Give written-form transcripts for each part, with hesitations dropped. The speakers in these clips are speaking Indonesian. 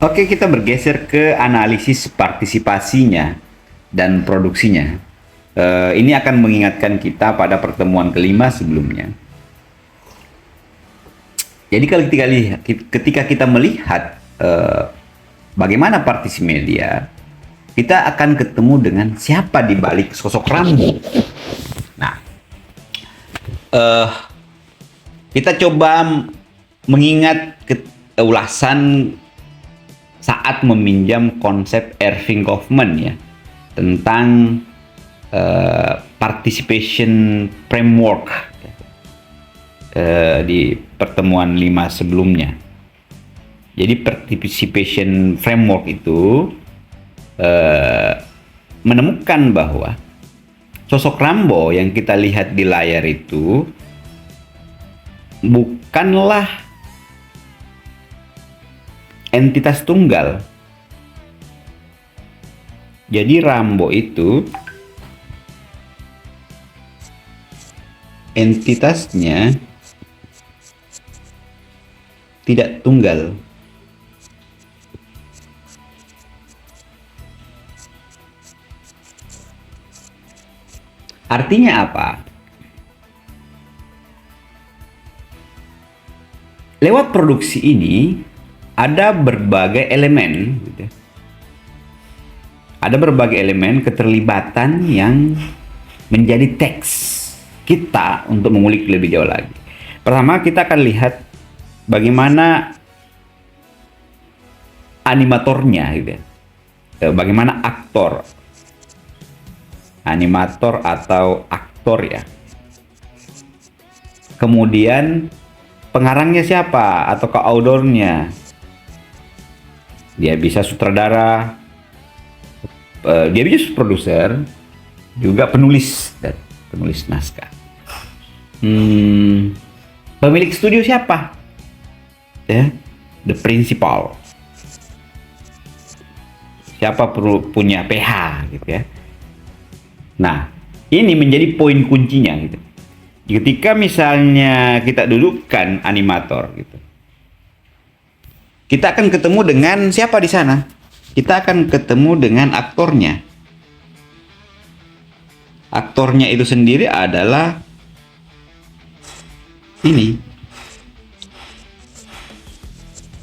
Oke, kita bergeser ke analisis partisipasinya dan produksinya. Ini akan mengingatkan kita pada pertemuan kelima sebelumnya. Jadi kalau ketika kita melihat bagaimana partisi media, kita akan ketemu dengan siapa di balik sosok Rambo. Nah, kita coba mengingat ulasan saat meminjam konsep Erving Goffman ya tentang participation framework di pertemuan 5 sebelumnya. Jadi participation framework itu menemukan bahwa sosok Rambo yang kita lihat di layar itu bukanlah entitas tunggal. Jadi Rambo itu entitasnya tidak tunggal. Artinya apa? Lewat produksi ini ada berbagai elemen, gitu. Ada berbagai elemen keterlibatan yang menjadi teks kita untuk mengulik lebih jauh lagi. Pertama, kita akan lihat bagaimana animatornya, gitu. Bagaimana animator atau aktor ya. Kemudian pengarangnya siapa atau autornya. Dia bisa sutradara, dia bisa produser, juga penulis dan penulis naskah. Pemilik studio siapa? Ya, the principal. Siapa punya PH gitu ya. Nah, ini menjadi poin kuncinya gitu. Ketika misalnya kita dudukkan animator gitu, kita akan ketemu dengan siapa di sana? Kita akan ketemu dengan aktornya. Aktornya itu sendiri adalah ini,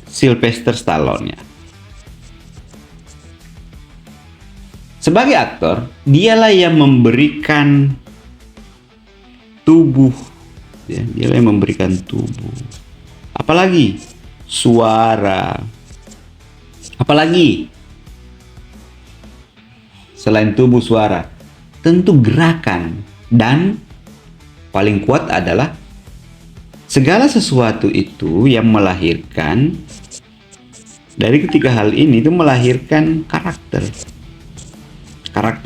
Sylvester Stallone ya. Sebagai aktor, dialah yang memberikan tubuh, ya, dialah yang memberikan tubuh. Apalagi suara, apalagi selain tubuh suara, tentu gerakan, dan paling kuat adalah segala sesuatu itu yang melahirkan, dari ketiga hal ini itu melahirkan karakter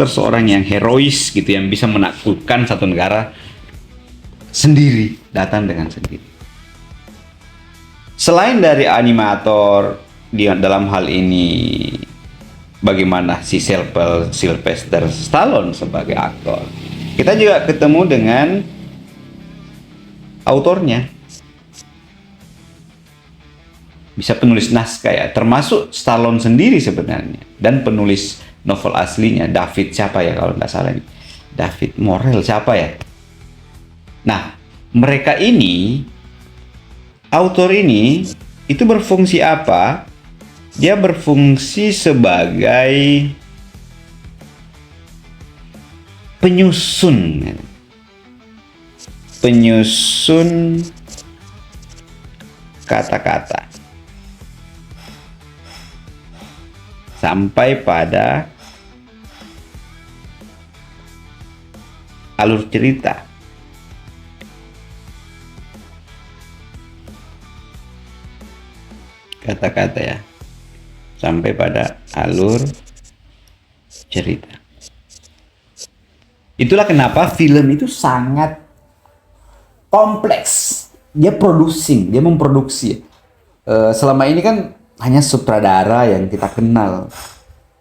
seorang yang herois gitu, yang bisa menaklukkan satu negara sendiri, datang dengan sendiri. Selain dari animator, dalam hal ini bagaimana si Sylvester Stallone sebagai aktor, kita juga ketemu dengan autornya, bisa penulis naskah ya, termasuk Stallone sendiri sebenarnya, dan penulis novel aslinya David siapa ya kalau nggak salah nih, David Morrell siapa ya. Nah, mereka ini, autor ini itu berfungsi apa? Dia berfungsi sebagai penyusun kata-kata sampai pada alur cerita. Kata-kata ya, sampai pada alur cerita. Itulah kenapa film itu sangat kompleks. Dia memproduksi. Selama ini kan hanya sutradara yang kita kenal.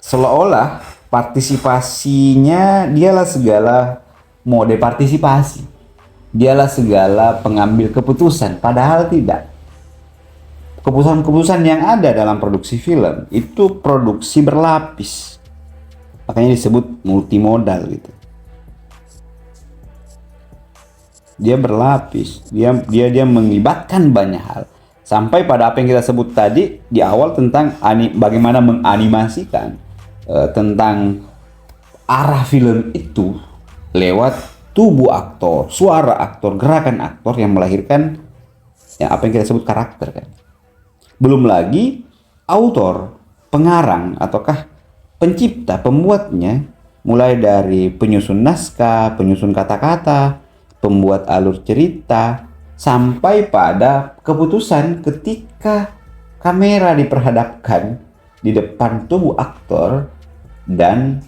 Seolah-olah partisipasinya dialah segala mode partisipasi. Dialah segala pengambil keputusan, padahal tidak. keputusan-keputusan yang ada dalam produksi film itu produksi berlapis. Makanya disebut multimodal gitu. Dia berlapis, dia melibatkan banyak hal. Sampai pada apa yang kita sebut tadi di awal tentang bagaimana menganimasikan tentang arah film itu lewat tubuh aktor, suara aktor, gerakan aktor yang melahirkan apa yang kita sebut karakter kan. Belum lagi autor, pengarang ataukah pencipta, pembuatnya, mulai dari penyusun naskah, penyusun kata-kata, pembuat alur cerita, sampai pada keputusan ketika kamera diperhadapkan di depan tubuh aktor dan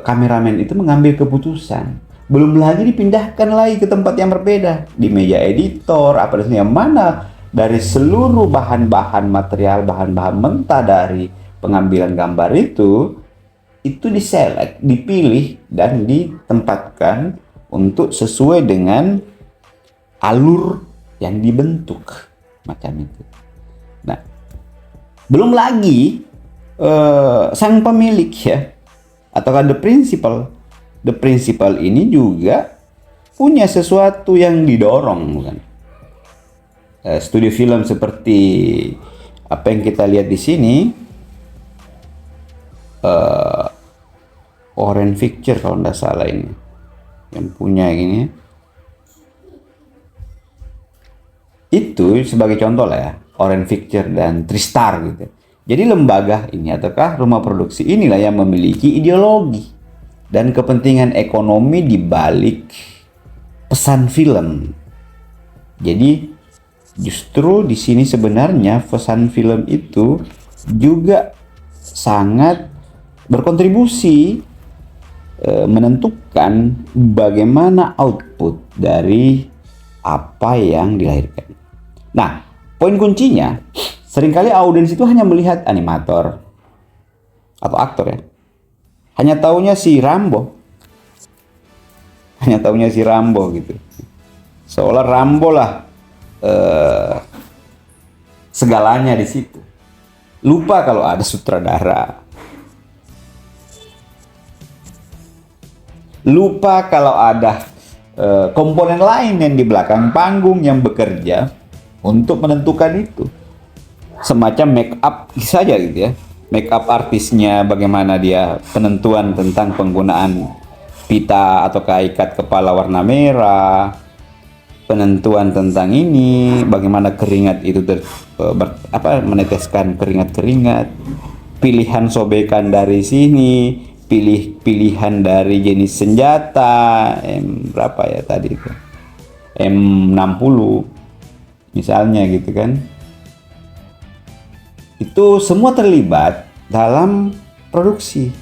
kameramen itu mengambil keputusan. Belum lagi dipindahkan lagi ke tempat yang berbeda, di meja editor, apa yang mana dari seluruh bahan-bahan material, bahan-bahan mentah dari pengambilan gambar itu diselect, dipilih dan ditempatkan untuk sesuai dengan alur yang dibentuk macam itu. Nah, belum lagi sang pemilik ya, atau the principal ini juga punya sesuatu yang didorong bukan? Studio film seperti apa yang kita lihat di sini, Orange Picture kalau tidak salah ini yang punya gini, itu sebagai contoh lah ya, Orange Picture dan Tristar gitu. Jadi lembaga ini ataukah rumah produksi inilah yang memiliki ideologi dan kepentingan ekonomi di balik pesan film. Jadi justru di sini sebenarnya pesan film itu juga sangat berkontribusi menentukan bagaimana output dari apa yang dilahirkan. Nah, poin kuncinya seringkali audiens itu hanya melihat animator atau aktor ya. Hanya taunya si Rambo. Gitu. Seolah Rambo lah segalanya di situ. Lupa kalau ada sutradara. Lupa kalau ada komponen lain yang di belakang panggung yang bekerja untuk menentukan itu. Semacam make up saja gitu ya. Make up artisnya, bagaimana dia penentuan tentang penggunaan pita atau ikat kepala warna merah, penentuan tentang ini, bagaimana keringat itu meneteskan keringat-keringat, pilihan sobekan dari sini, pilihan dari jenis senjata, berapa ya tadi itu, M60 misalnya gitu kan. Itu semua terlibat dalam produksi.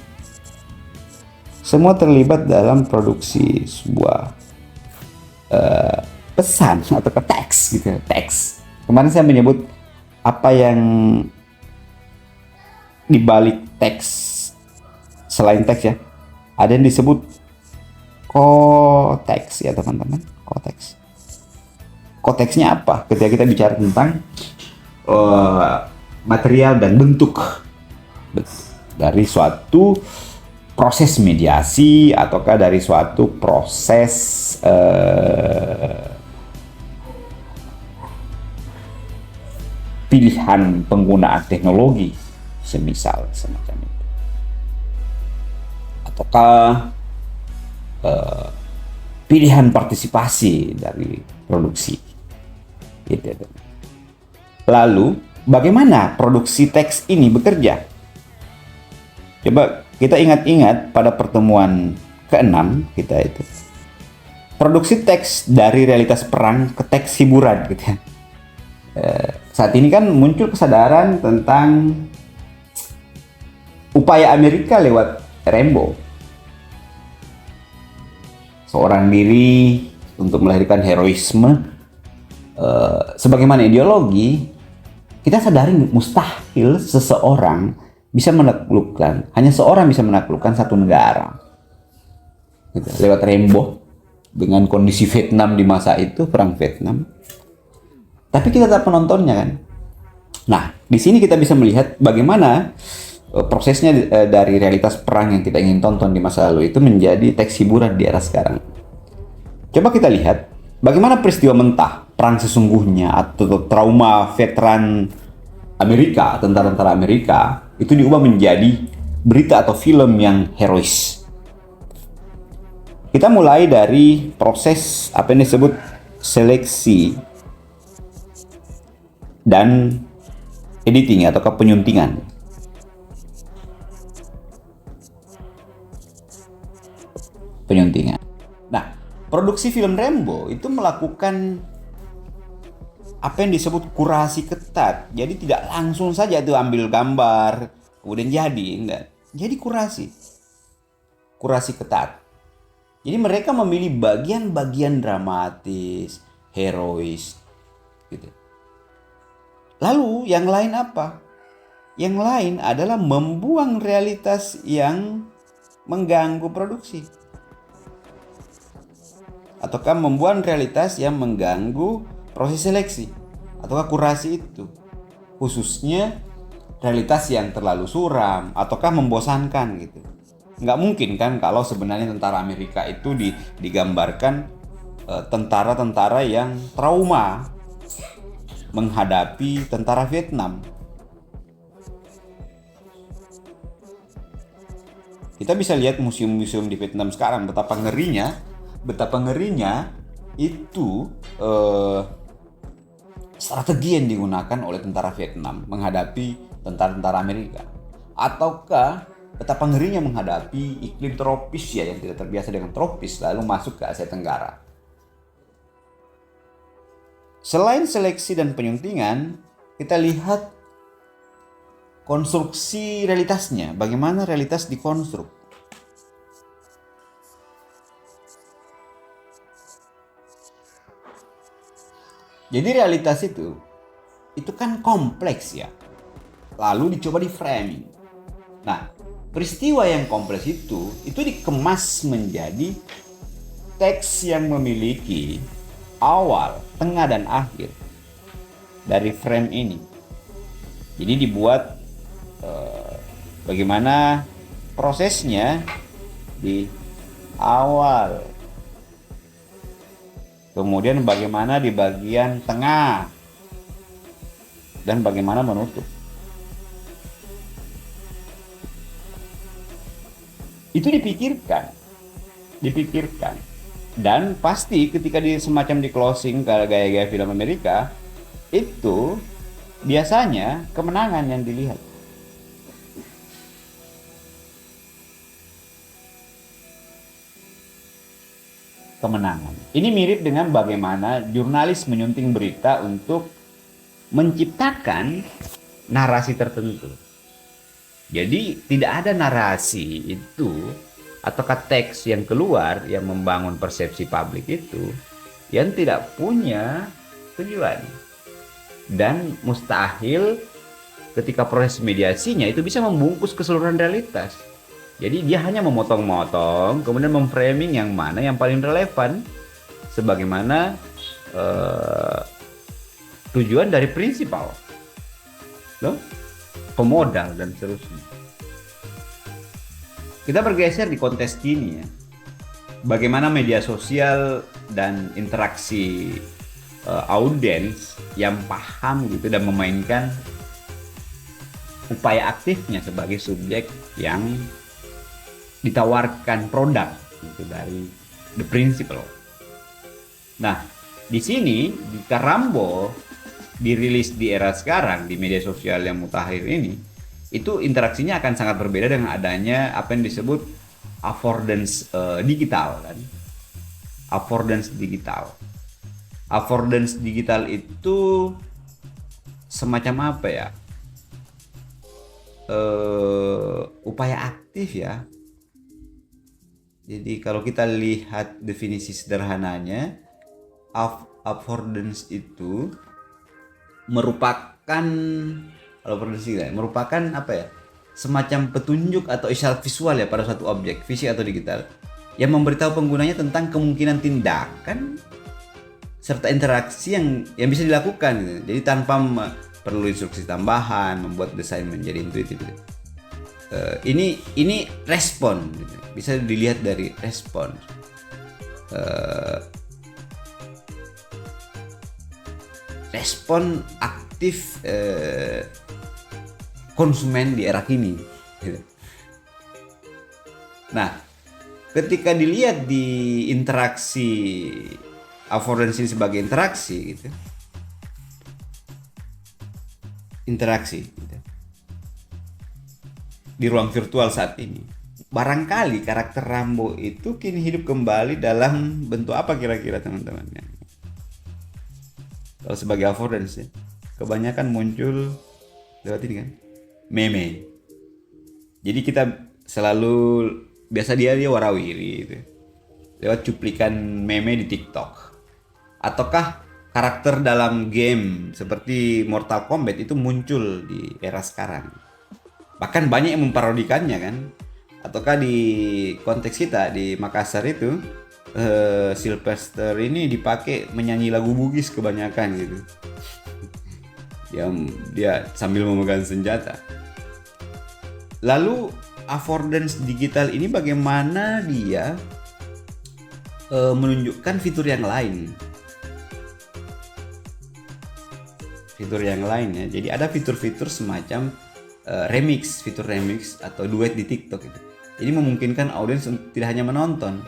Sebuah pesan atau teks gitu, teks. Kemarin saya menyebut apa yang dibalik teks selain teks ya. Ada yang disebut koteks ya teman-teman, koteks. Koteksnya apa? Ketika kita bicara tentang material dan bentuk dari suatu proses mediasi ataukah dari suatu proses pilihan penggunaan teknologi semisal semacam itu, ataukah pilihan partisipasi dari produksi gitu. Lalu bagaimana produksi teks ini bekerja? Coba kita ingat-ingat pada pertemuan ke-6 kita itu. Produksi teks dari realitas perang ke teks hiburan gitu ya. Saat ini kan muncul kesadaran tentang upaya Amerika lewat Rambo. Seorang diri untuk melahirkan heroisme sebagaimana ideologi. Kita sadari mustahil seseorang bisa menaklukkan, hanya seorang bisa menaklukkan satu negara gitu, lewat Rambo dengan kondisi Vietnam di masa itu, perang Vietnam. Tapi kita tak penontonnya kan. Nah, di sini kita bisa melihat bagaimana prosesnya dari realitas perang yang kita ingin tonton di masa lalu itu menjadi teks hiburan di era sekarang. Coba kita lihat bagaimana peristiwa mentah perang sesungguhnya atau trauma veteran Amerika, tentara-tentara Amerika itu diubah menjadi berita atau film yang herois. Kita mulai dari proses apa yang disebut seleksi dan editing atau penyuntingan. Nah, produksi film Rambo itu melakukan apa yang disebut kurasi ketat. Jadi tidak langsung saja tuh ambil gambar kemudian jadi, enggak. Jadi kurasi ketat. Jadi mereka memilih bagian-bagian dramatis, herois, gitu. Lalu yang lain apa? Yang lain adalah membuang realitas yang mengganggu produksi. Ataukah membuang realitas yang mengganggu proses seleksi ataukah kurasi itu, khususnya realitas yang terlalu suram ataukah membosankan gitu. Nggak mungkin kan kalau sebenarnya tentara Amerika itu digambarkan tentara-tentara yang trauma menghadapi tentara Vietnam. Kita bisa lihat museum-museum di Vietnam sekarang betapa ngerinya itu strategi yang digunakan oleh tentara Vietnam menghadapi tentara-tentara Amerika, ataukah betapa ngerinya menghadapi iklim tropis ya yang tidak terbiasa dengan tropis lalu masuk ke Asia Tenggara. Selain seleksi dan penyuntingan, kita lihat konstruksi realitasnya, bagaimana realitas dikonstruk. Jadi realitas itu kan kompleks ya. Lalu dicoba di framing. Nah, peristiwa yang kompleks itu dikemas menjadi teks yang memiliki awal, tengah, dan akhir dari frame ini. Jadi dibuat bagaimana prosesnya di awal, kemudian bagaimana di bagian tengah, dan bagaimana menutup. Itu dipikirkan. Dan pasti ketika semacam di closing gaya-gaya film Amerika, itu biasanya kemenangan yang dilihat. Kemenangan. Ini mirip dengan bagaimana jurnalis menyunting berita untuk menciptakan narasi tertentu. Jadi tidak ada narasi itu ataukah teks yang keluar yang membangun persepsi publik itu yang tidak punya tujuan. Dan mustahil ketika proses mediasinya itu bisa membungkus keseluruhan realitas. Jadi dia hanya memotong-motong, kemudian memframing yang mana yang paling relevan sebagaimana tujuan dari prinsipal, pemodal dan seterusnya. Kita bergeser di konteks kini ya. Bagaimana media sosial dan interaksi audiens yang paham gitu dan memainkan upaya aktifnya sebagai subjek yang ditawarkan produk gitu dari the principle. Nah, di sini jika Rambo dirilis di era sekarang di media sosial yang mutakhir ini, itu interaksinya akan sangat berbeda dengan adanya apa yang disebut affordance digital kan. Affordance digital itu semacam apa ya? Upaya aktif ya. Jadi kalau kita lihat definisi sederhananya, affordance itu merupakan apa ya? Semacam petunjuk atau isyarat visual ya pada suatu objek, fisik atau digital, yang memberitahu penggunanya tentang kemungkinan tindakan serta interaksi yang bisa dilakukan gitu. Jadi perlu instruksi tambahan, membuat desain menjadi intuitif. Ini respon, bisa dilihat dari respon. Respon aktif konsumen di era kini. Nah, ketika dilihat di interaksi affordance ini sebagai interaksi gitu. Interaksi gitu. Di ruang virtual saat ini. Barangkali karakter Rambo itu kini hidup kembali dalam bentuk apa kira-kira teman-teman? Kalau sebagai affordance ya, kebanyakan muncul lewat ini kan, meme. Jadi kita selalu biasa dia warawiri gitu, lewat cuplikan meme di TikTok. Ataukah karakter dalam game seperti Mortal Kombat itu muncul di era sekarang? Bahkan banyak yang memparodikannya kan. Ataukah di konteks kita di Makassar itu Sylvester ini dipakai menyanyi lagu Bugis kebanyakan gitu. Dia sambil memegang senjata. Lalu affordance digital ini bagaimana dia menunjukkan fitur yang lain. Fitur yang lain ya. Jadi ada fitur-fitur semacam fitur remix atau duet di TikTok itu. Jadi memungkinkan audiens tidak hanya menonton,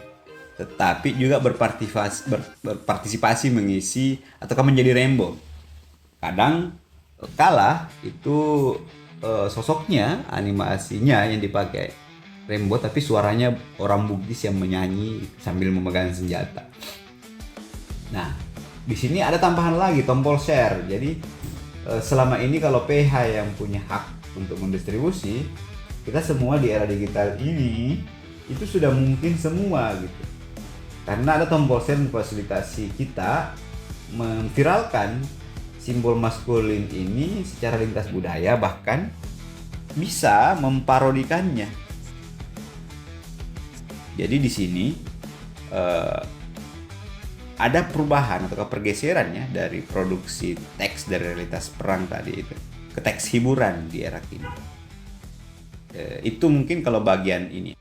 tetapi juga berpartisipasi mengisi ataukah menjadi Rambo. Kadang kala itu sosoknya, animasinya yang dipakai Rambo, tapi suaranya orang Bugis yang menyanyi sambil memegang senjata. Nah, di sini ada tambahan lagi tombol share. Jadi selama ini kalau PH yang punya hak untuk mendistribusi, kita semua di era digital ini itu sudah mungkin semua gitu. Karena ada tombol share memfasilitasi kita memviralkan simbol maskulin ini secara lintas budaya, bahkan bisa memparodikannya. Jadi di sini ada perubahan atau pergeseran ya dari produksi teks dari realitas perang tadi itu ke teks hiburan di era kini. Itu mungkin kalau bagian ini.